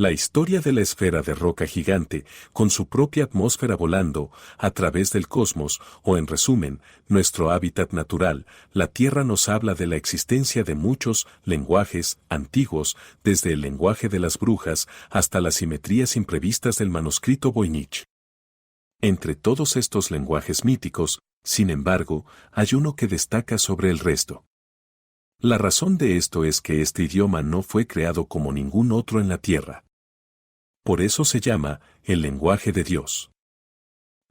La historia de la esfera de roca gigante, con su propia atmósfera volando a través del cosmos, o en resumen, nuestro hábitat natural, la Tierra nos habla de la existencia de muchos lenguajes antiguos, desde el lenguaje de las brujas hasta las simetrías imprevistas del manuscrito Voynich. Entre todos estos lenguajes míticos, sin embargo, hay uno que destaca sobre el resto. La razón de esto es que este idioma no fue creado como ningún otro en la Tierra. Por eso se llama el lenguaje de Dios.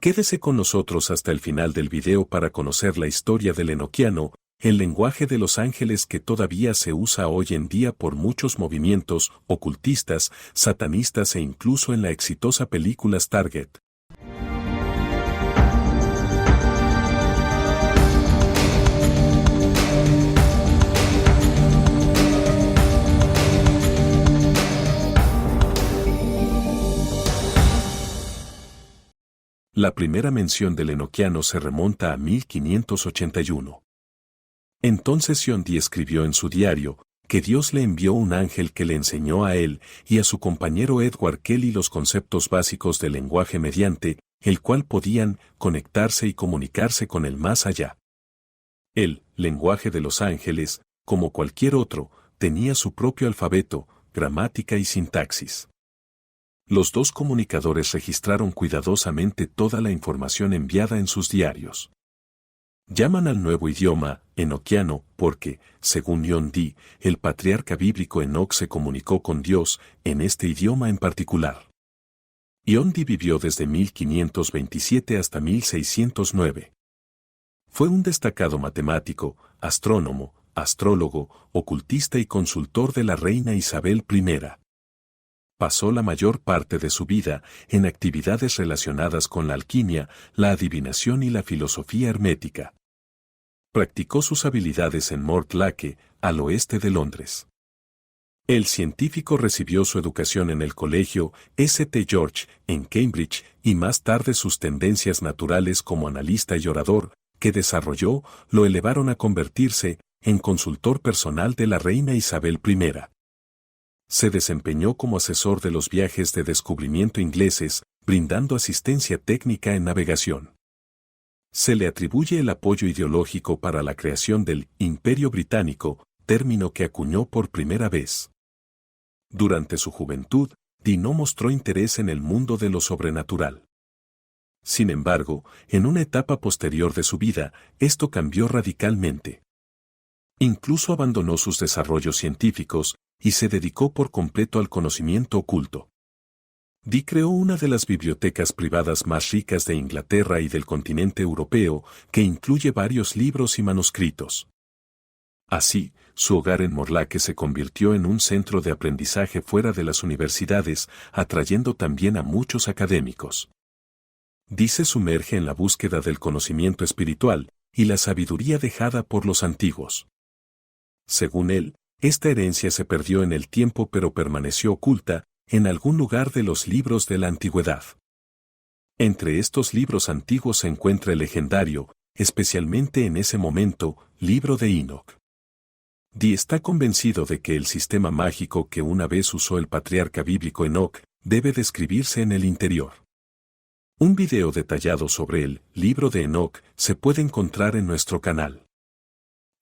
Quédese con nosotros hasta el final del video para conocer la historia del enoquiano, el lenguaje de los ángeles que todavía se usa hoy en día por muchos movimientos ocultistas, satanistas e incluso en la exitosa película Stargate. La primera mención del enoquiano se remonta a 1581. Entonces Yondi escribió en su diario que Dios le envió un ángel que le enseñó a él y a su compañero Edward Kelly los conceptos básicos del lenguaje mediante el cual podían conectarse y comunicarse con el más allá. El lenguaje de los ángeles, como cualquier otro, tenía su propio alfabeto, gramática y sintaxis. Los dos comunicadores registraron cuidadosamente toda la información enviada en sus diarios. Llaman al nuevo idioma enoquiano porque, según Yondi, el patriarca bíblico Enoc se comunicó con Dios en este idioma en particular. Yondi vivió desde 1527 hasta 1609. Fue un destacado matemático, astrónomo, astrólogo, ocultista y consultor de la reina Isabel I. Pasó la mayor parte de su vida en actividades relacionadas con la alquimia, la adivinación y la filosofía hermética. Practicó sus habilidades en Mortlake, al oeste de Londres. El científico recibió su educación en el colegio St. George, en Cambridge, y más tarde sus tendencias naturales como analista y orador, que desarrolló, lo elevaron a convertirse en consultor personal de la reina Isabel I. Se desempeñó como asesor de los viajes de descubrimiento ingleses, brindando asistencia técnica en navegación. Se le atribuye el apoyo ideológico para la creación del Imperio Británico, término que acuñó por primera vez. Durante su juventud, Dee no mostró interés en el mundo de lo sobrenatural. Sin embargo, en una etapa posterior de su vida, esto cambió radicalmente. Incluso abandonó sus desarrollos científicos, y se dedicó por completo al conocimiento oculto. Dee creó una de las bibliotecas privadas más ricas de Inglaterra y del continente europeo, que incluye varios libros y manuscritos. Así, su hogar en Morlaque se convirtió en un centro de aprendizaje fuera de las universidades, atrayendo también a muchos académicos. Dee se sumerge en la búsqueda del conocimiento espiritual y la sabiduría dejada por los antiguos. Según él, esta herencia se perdió en el tiempo pero permaneció oculta en algún lugar de los libros de la antigüedad. Entre estos libros antiguos se encuentra el legendario, especialmente en ese momento, libro de Enoch. Dee está convencido de que el sistema mágico que una vez usó el patriarca bíblico Enoch debe describirse en el interior. Un video detallado sobre el libro de Enoch se puede encontrar en nuestro canal.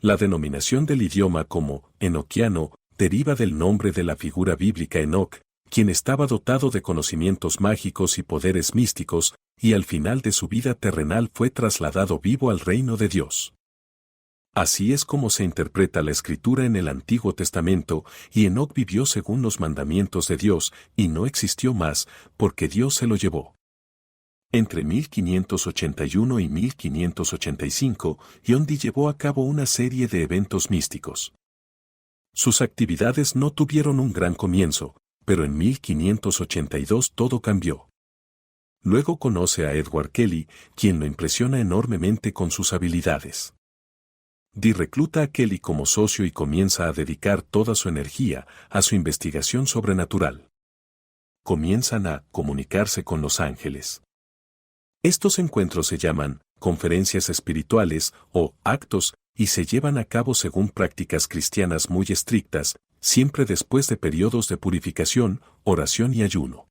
La denominación del idioma como enoquiano deriva del nombre de la figura bíblica Enoc, quien estaba dotado de conocimientos mágicos y poderes místicos, y al final de su vida terrenal fue trasladado vivo al reino de Dios. Así es como se interpreta la escritura en el Antiguo Testamento, y Enoc vivió según los mandamientos de Dios, y no existió más, porque Dios se lo llevó. Entre 1581 y 1585, Yondi llevó a cabo una serie de eventos místicos. Sus actividades no tuvieron un gran comienzo, pero en 1582 todo cambió. Luego conoce a Edward Kelly, quien lo impresiona enormemente con sus habilidades. Dee recluta a Kelly como socio y comienza a dedicar toda su energía a su investigación sobrenatural. Comienzan a comunicarse con los ángeles. Estos encuentros se llaman conferencias espirituales o actos y se llevan a cabo según prácticas cristianas muy estrictas, siempre después de periodos de purificación, oración y ayuno.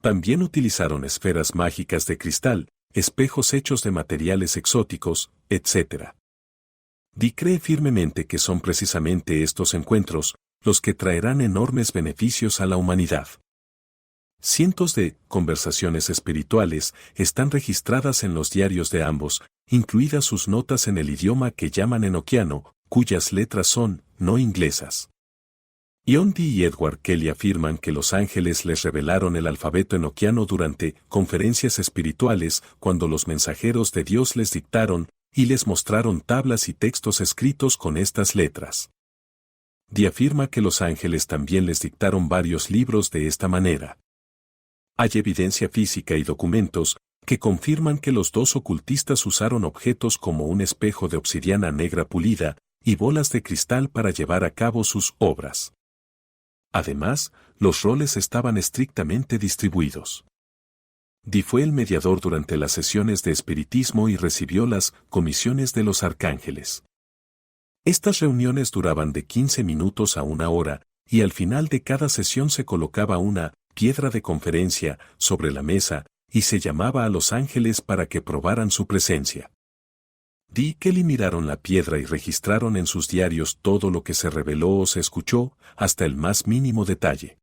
También utilizaron esferas mágicas de cristal, espejos hechos de materiales exóticos, etc. Dee cree firmemente que son precisamente estos encuentros los que traerán enormes beneficios a la humanidad. Cientos de conversaciones espirituales están registradas en los diarios de ambos, incluidas sus notas en el idioma que llaman enoquiano, cuyas letras son no inglesas. John Dee y Edward Kelly afirman que los ángeles les revelaron el alfabeto enoquiano durante conferencias espirituales cuando los mensajeros de Dios les dictaron y les mostraron tablas y textos escritos con estas letras. Dee afirma que los ángeles también les dictaron varios libros de esta manera. Hay evidencia física y documentos que confirman que los dos ocultistas usaron objetos como un espejo de obsidiana negra pulida y bolas de cristal para llevar a cabo sus obras. Además, los roles estaban estrictamente distribuidos. Dee fue el mediador durante las sesiones de espiritismo y recibió las comisiones de los arcángeles. Estas reuniones duraban de 15 minutos a 1 hora, y al final de cada sesión se colocaba una piedra de conferencia sobre la mesa y se llamaba a los ángeles para que probaran su presencia. Dee y Kelly miraron la piedra y registraron en sus diarios todo lo que se reveló o se escuchó, hasta el más mínimo detalle.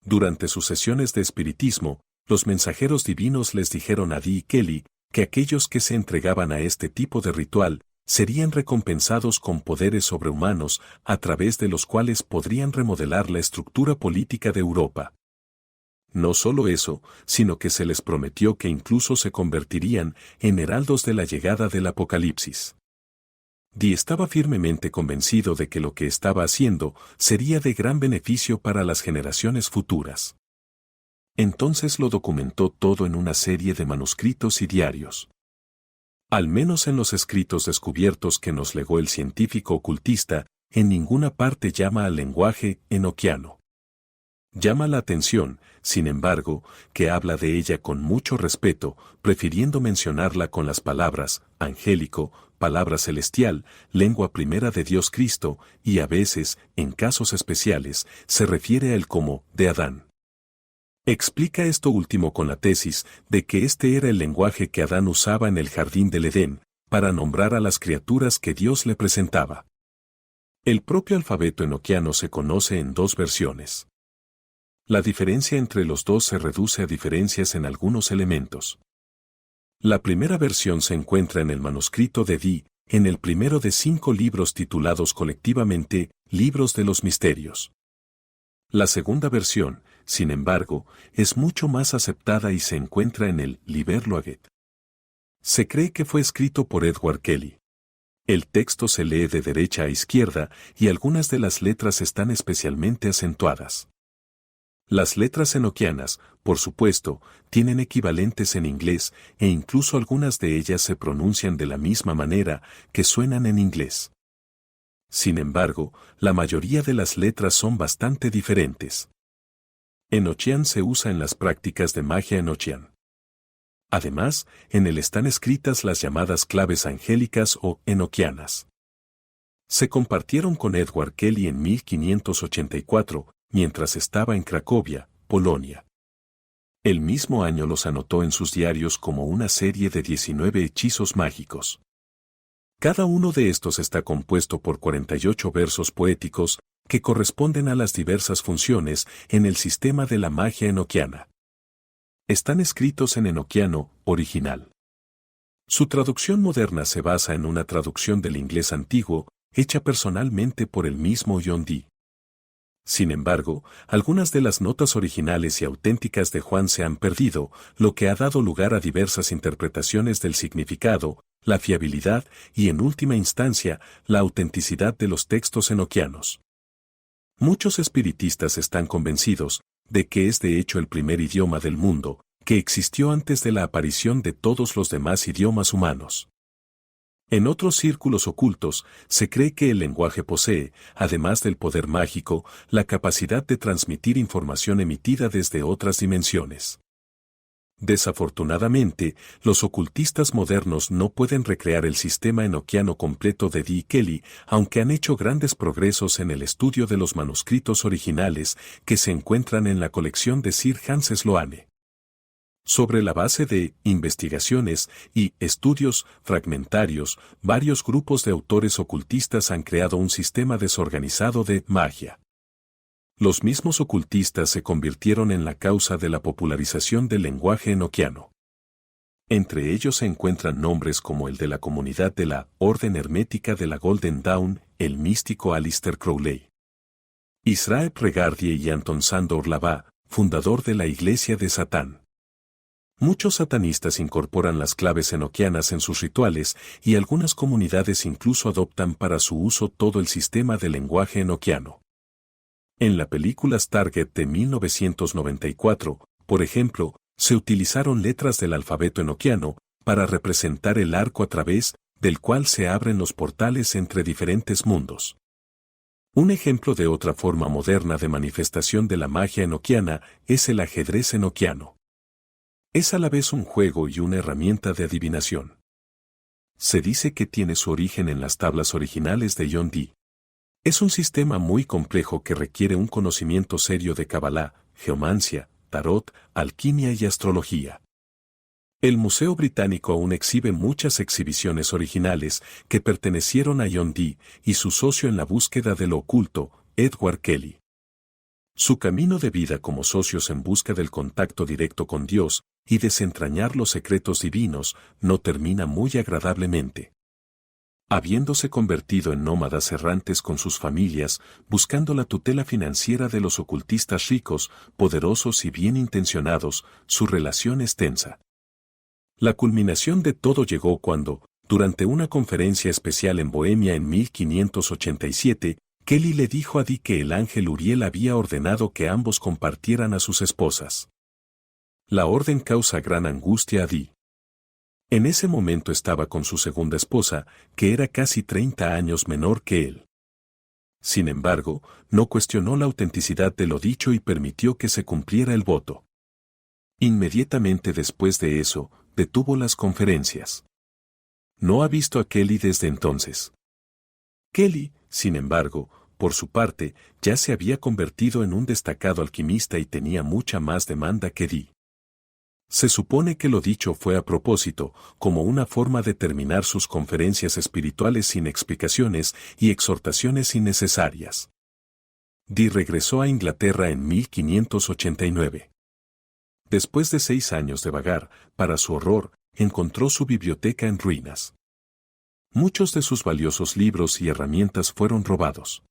Durante sus sesiones de espiritismo, los mensajeros divinos les dijeron a Dee y Kelly que aquellos que se entregaban a este tipo de ritual serían recompensados con poderes sobrehumanos a través de los cuales podrían remodelar la estructura política de Europa. No solo eso, sino que se les prometió que incluso se convertirían en heraldos de la llegada del Apocalipsis. Dee estaba firmemente convencido de que lo que estaba haciendo sería de gran beneficio para las generaciones futuras. Entonces lo documentó todo en una serie de manuscritos y diarios. Al menos en los escritos descubiertos que nos legó el científico ocultista, en ninguna parte llama al lenguaje enoquiano. Llama la atención, sin embargo, que habla de ella con mucho respeto, prefiriendo mencionarla con las palabras angélico, palabra celestial, lengua primera de Dios Cristo, y a veces, en casos especiales, se refiere a él como de Adán. Explica esto último con la tesis de que este era el lenguaje que Adán usaba en el jardín del Edén, para nombrar a las criaturas que Dios le presentaba. El propio alfabeto enoquiano se conoce en 2 versiones. La diferencia entre los dos se reduce a diferencias en algunos elementos. La primera versión se encuentra en el manuscrito de Dee, en el primero de 5 libros titulados colectivamente Libros de los Misterios. La segunda versión, sin embargo, es mucho más aceptada y se encuentra en el Liber Loaget. Se cree que fue escrito por Edward Kelly. El texto se lee de derecha a izquierda y algunas de las letras están especialmente acentuadas. Las letras enoquianas, por supuesto, tienen equivalentes en inglés e incluso algunas de ellas se pronuncian de la misma manera que suenan en inglés. Sin embargo, la mayoría de las letras son bastante diferentes. Enochian se usa en las prácticas de magia enochian. Además, en él están escritas las llamadas claves angélicas o enoquianas. Se compartieron con Edward Kelly en 1584, mientras estaba en Cracovia, Polonia. El mismo año los anotó en sus diarios como una serie de 19 hechizos mágicos. Cada uno de estos está compuesto por 48 versos poéticos que corresponden a las diversas funciones en el sistema de la magia enoquiana. Están escritos en enoquiano original. Su traducción moderna se basa en una traducción del inglés antiguo, hecha personalmente por el mismo John Dee. Sin embargo, algunas de las notas originales y auténticas de Juan se han perdido, lo que ha dado lugar a diversas interpretaciones del significado, la fiabilidad y, en última instancia, la autenticidad de los textos enoquianos. Muchos espiritistas están convencidos de que es de hecho el primer idioma del mundo, que existió antes de la aparición de todos los demás idiomas humanos. En otros círculos ocultos, se cree que el lenguaje posee, además del poder mágico, la capacidad de transmitir información emitida desde otras dimensiones. Desafortunadamente, los ocultistas modernos no pueden recrear el sistema enoquiano completo de Dee y Kelly, aunque han hecho grandes progresos en el estudio de los manuscritos originales que se encuentran en la colección de Sir Hans Sloane. Sobre la base de investigaciones y estudios fragmentarios, varios grupos de autores ocultistas han creado un sistema desorganizado de magia. Los mismos ocultistas se convirtieron en la causa de la popularización del lenguaje enoquiano. Entre ellos se encuentran nombres como el de la comunidad de la Orden Hermética de la Golden Dawn, el místico Aleister Crowley, Israel Regardie y Anton Sandor Lavá, fundador de la Iglesia de Satán. Muchos satanistas incorporan las claves enoquianas en sus rituales y algunas comunidades incluso adoptan para su uso todo el sistema del lenguaje enoquiano. En la película Stargate de 1994, por ejemplo, se utilizaron letras del alfabeto enoquiano para representar el arco a través del cual se abren los portales entre diferentes mundos. Un ejemplo de otra forma moderna de manifestación de la magia enoquiana es el ajedrez enoquiano. Es a la vez un juego y una herramienta de adivinación. Se dice que tiene su origen en las tablas originales de John Dee. Es un sistema muy complejo que requiere un conocimiento serio de Kabbalah, geomancia, tarot, alquimia y astrología. El Museo Británico aún exhibe muchas exhibiciones originales que pertenecieron a John Dee y su socio en la búsqueda de lo oculto, Edward Kelly. Su camino de vida como socios en busca del contacto directo con Dios y desentrañar los secretos divinos no termina muy agradablemente. Habiéndose convertido en nómadas errantes con sus familias, buscando la tutela financiera de los ocultistas ricos, poderosos y bien intencionados, su relación es tensa. La culminación de todo llegó cuando, durante una conferencia especial en Bohemia en 1587, Kelly le dijo a Dee que el ángel Uriel había ordenado que ambos compartieran a sus esposas. La orden causa gran angustia a Dee. En ese momento estaba con su segunda esposa, que era casi 30 años menor que él. Sin embargo, no cuestionó la autenticidad de lo dicho y permitió que se cumpliera el voto. Inmediatamente después de eso, detuvo las conferencias. No ha visto a Kelly desde entonces. Kelly, sin embargo, por su parte, ya se había convertido en un destacado alquimista y tenía mucha más demanda que Dee. Se supone que lo dicho fue a propósito, como una forma de terminar sus conferencias espirituales sin explicaciones y exhortaciones innecesarias. Dee regresó a Inglaterra en 1589. Después de 6 años de vagar, para su horror, encontró su biblioteca en ruinas. Muchos de sus valiosos libros y herramientas fueron robados.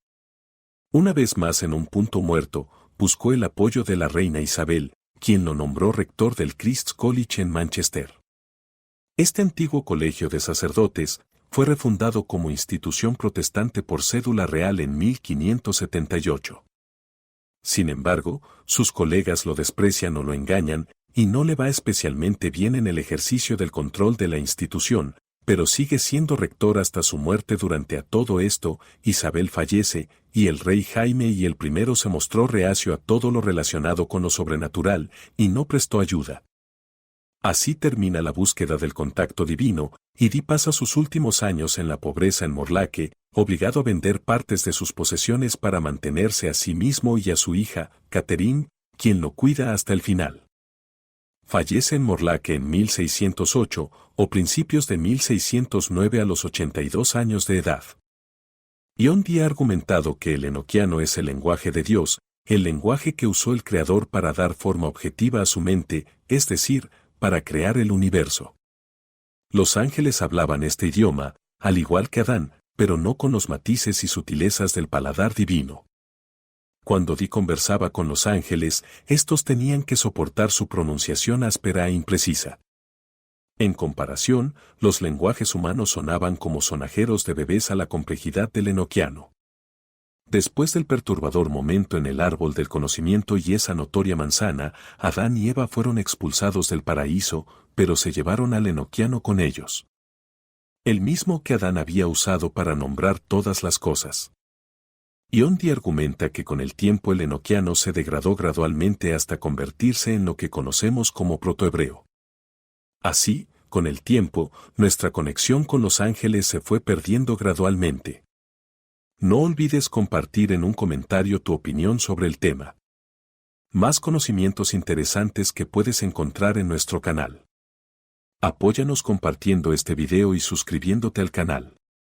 Una vez más en un punto muerto, buscó el apoyo de la reina Isabel, quien lo nombró rector del Christ's College en Manchester. Este antiguo colegio de sacerdotes fue refundado como institución protestante por cédula real en 1578. Sin embargo, sus colegas lo desprecian o lo engañan, y no le va especialmente bien en el ejercicio del control de la institución, pero sigue siendo rector hasta su muerte. Durante a todo esto, Isabel fallece, y el rey Jaime I se mostró reacio a todo lo relacionado con lo sobrenatural, y no prestó ayuda. Así termina la búsqueda del contacto divino, y Dee pasa sus últimos años en la pobreza en Morlaque, obligado a vender partes de sus posesiones para mantenerse a sí mismo y a su hija, Catherine, quien lo cuida hasta el final. Fallece en Morlaque en 1608 o principios de 1609 a los 82 años de edad. John Dee ha argumentado que el enoquiano es el lenguaje de Dios, el lenguaje que usó el Creador para dar forma objetiva a su mente, es decir, para crear el universo. Los ángeles hablaban este idioma, al igual que Adán, pero no con los matices y sutilezas del paladar divino. Cuando Dee conversaba con los ángeles, estos tenían que soportar su pronunciación áspera e imprecisa. En comparación, los lenguajes humanos sonaban como sonajeros de bebés a la complejidad del enoquiano. Después del perturbador momento en el árbol del conocimiento y esa notoria manzana, Adán y Eva fueron expulsados del paraíso, pero se llevaron al enoquiano con ellos. El mismo que Adán había usado para nombrar todas las cosas. Iondi argumenta que con el tiempo el enoquiano se degradó gradualmente hasta convertirse en lo que conocemos como protohebreo. Así, con el tiempo, nuestra conexión con los ángeles se fue perdiendo gradualmente. No olvides compartir en un comentario tu opinión sobre el tema. Más conocimientos interesantes que puedes encontrar en nuestro canal. Apóyanos compartiendo este video y suscribiéndote al canal.